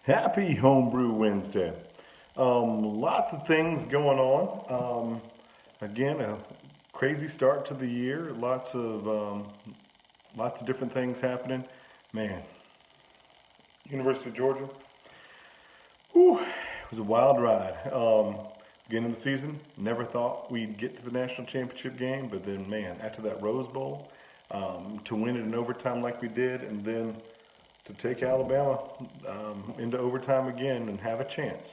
Happy Homebrew Wednesday. Lots of things going on. Again, a crazy start to the year. Lots of different things happening. Man, University of Georgia. Whew, it was a wild ride. Beginning of the season, never thought we'd get to the national championship game, but then, man, after that Rose Bowl, to win it in overtime like we did, and then to take Alabama into overtime again and have a chance.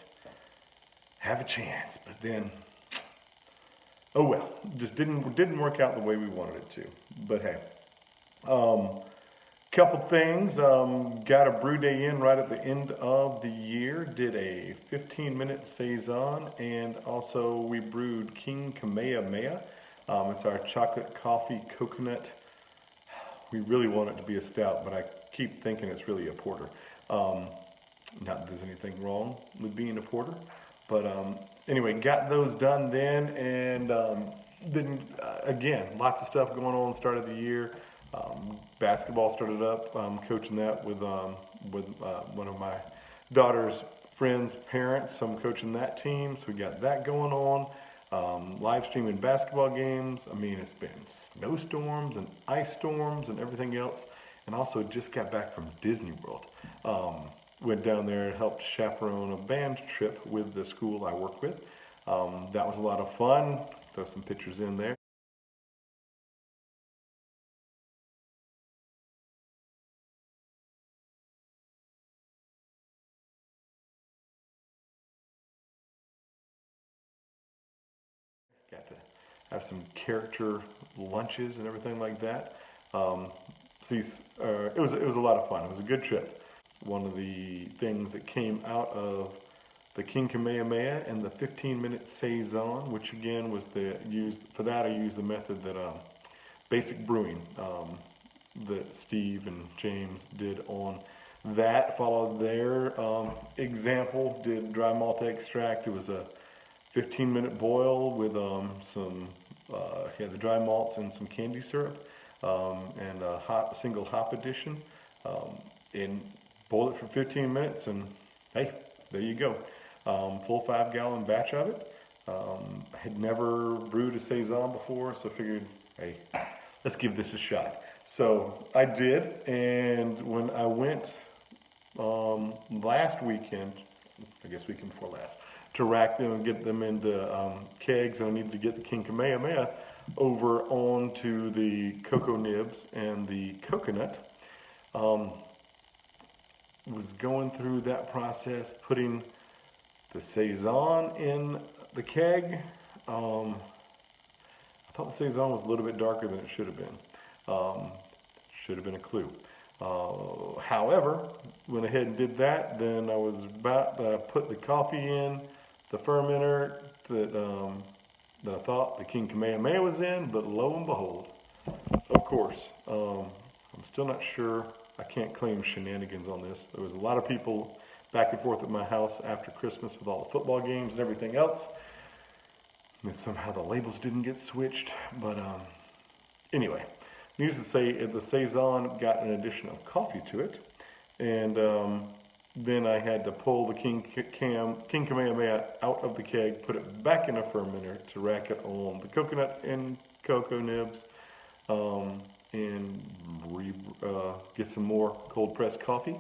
But then, oh well, just didn't work out the way we wanted it to. But hey, couple things. Got a brew day in right at the end of the year. Did a 15-minute saison, and also we brewed King Kamehameha. It's our chocolate coffee coconut. We really want it to be a stout, but I keep thinking it's really a porter. Not that there's anything wrong with being a porter, but anyway, got those done then, and then again, lots of stuff going on. Started the year. Basketball started up. Coaching that with one of my daughter's friends' parents. So I'm coaching that team. So we got that going on. Live streaming basketball games. I mean, it's been snowstorms and ice storms and everything else. And also just got back from Disney World. Went down there and helped chaperone a band trip with the school I work with. That was a lot of fun. Throw some pictures in there. Got to have some character lunches and everything like that. It was a lot of fun. It was a good trip. One of the things that came out of the King Kamehameha and the 15-minute saison, which again was I used the method that basic brewing that Steve and James did on that. Followed their example. Did dry malt extract. It was a 15-minute boil with the dry malts and some candy syrup, and a single hop addition, and boil it for 15 minutes, and hey, there you go. Full 5-gallon batch of it. I had never brewed a saison before, so I figured, hey, let's give this a shot. So I did, and when I went last weekend, I guess weekend before last, to rack them and get them into kegs, and I needed to get the King Kamehameha over onto the cocoa nibs and the coconut. Was going through that process, putting the saison in the keg. I thought the saison was a little bit darker than it should have been. Should have been a clue. However, went ahead and did that. Then I was about to put the coffee in the fermenter that I thought the King Kamehameha was in, but lo and behold, of course, I'm still not sure. I can't claim shenanigans on this. There was a lot of people back and forth at my house after Christmas with all the football games and everything else. And somehow the labels didn't get switched. But anyway, needless to say, the saison got an addition of coffee to it, and then I had to pull the King Kamehameha out of the keg, put it back in a fermenter to rack it on the coconut and cocoa nibs, and get some more cold pressed coffee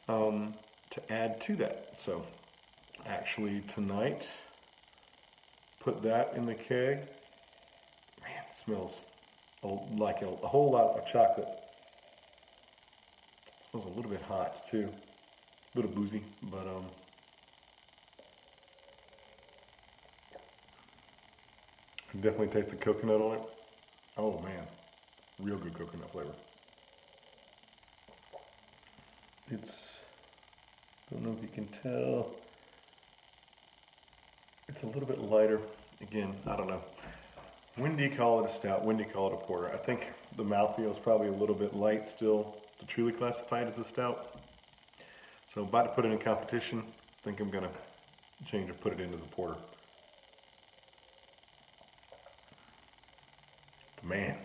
to add to that. So actually tonight, put that in the keg. Man, it smells like a whole lot of chocolate. It smells a little bit hot too. A little boozy, but I definitely taste the coconut on it. Oh man, real good coconut flavor. It's, don't know if you can tell, it's a little bit lighter. Again, I don't know. When do you call it a stout? When do you call it a porter? I think the mouthfeel is probably a little bit light still to truly classify it as a stout. So about to put it in competition. I think I'm gonna change or put it into the porter. But man,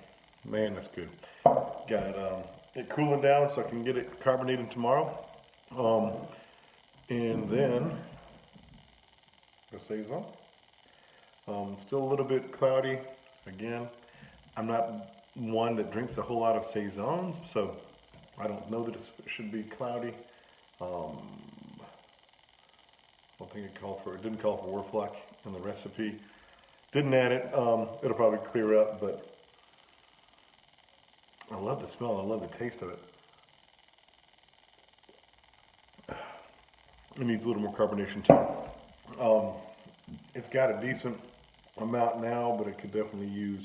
that's good. Got it cooling down so I can get it carbonated tomorrow. And And then the Saison. Still a little bit cloudy. Again, I'm not one that drinks a whole lot of Saisons, so I don't know that it should be cloudy. I don't think it didn't call for Werflock in the recipe. Didn't add it. It'll probably clear up, but I love the smell. I love the taste of it. It needs a little more carbonation too. It's got a decent amount now, but it could definitely use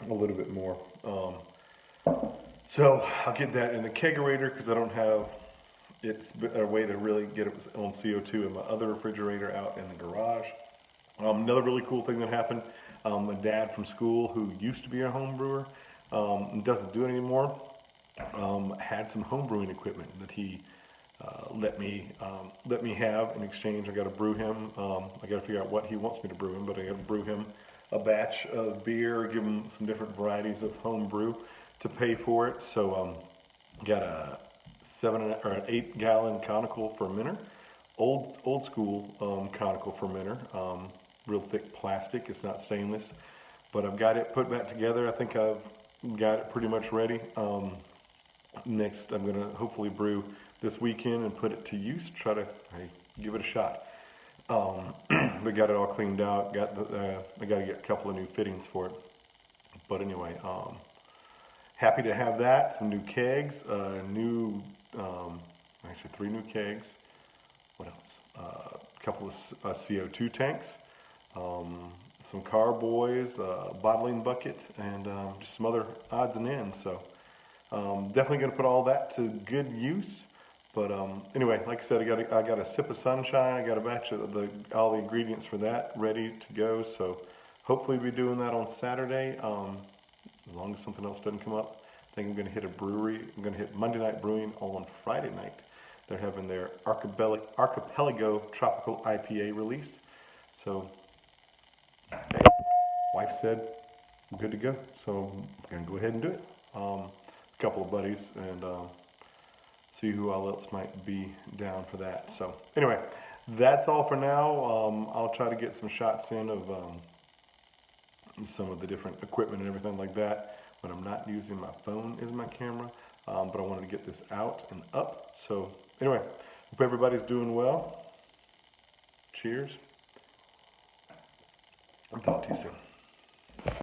a little bit more. So I'll get that in the kegerator because I don't have a way to really get it on CO2 in my other refrigerator out in the garage. Another really cool thing that happened, my dad from school, who used to be a home brewer and doesn't do it anymore, had some home brewing equipment that he let me have in exchange. I got to brew him. I got to figure out what he wants me to brew him, but I got to brew him a batch of beer, give him some different varieties of home brew to pay for it. So got a an 8-gallon conical fermenter, old school conical fermenter, real thick plastic. It's not stainless, but I've got it put back together. I think I've got it pretty much ready. Next, I'm going to hopefully brew this weekend and put it to use. Try to give it a shot. We got it all cleaned out. I got to get a couple of new fittings for it. But anyway, happy to have that. Some new kegs, actually 3 new kegs. What else? A couple of CO2 tanks, some carboys, bottling bucket, and just some other odds and ends. So definitely going to put all that to good use. But anyway, like I said, I got a sip of sunshine. I got a batch of all the ingredients for that ready to go. So hopefully we'll be doing that on Saturday. As long as something else doesn't come up. I think I'm going to hit a brewery. I'm going to hit Monday Night Brewing on Friday night. They're having their Archipelago Tropical IPA release. So, hey, wife said I'm good to go. So I'm going to go ahead and do it. A couple of buddies and see who else might be down for that. So anyway, that's all for now. I'll try to get some shots in of some of the different equipment and everything like that when I'm not using my phone as my camera. But I wanted to get this out and up. So anyway, hope everybody's doing well. Cheers. I'll talk to you soon.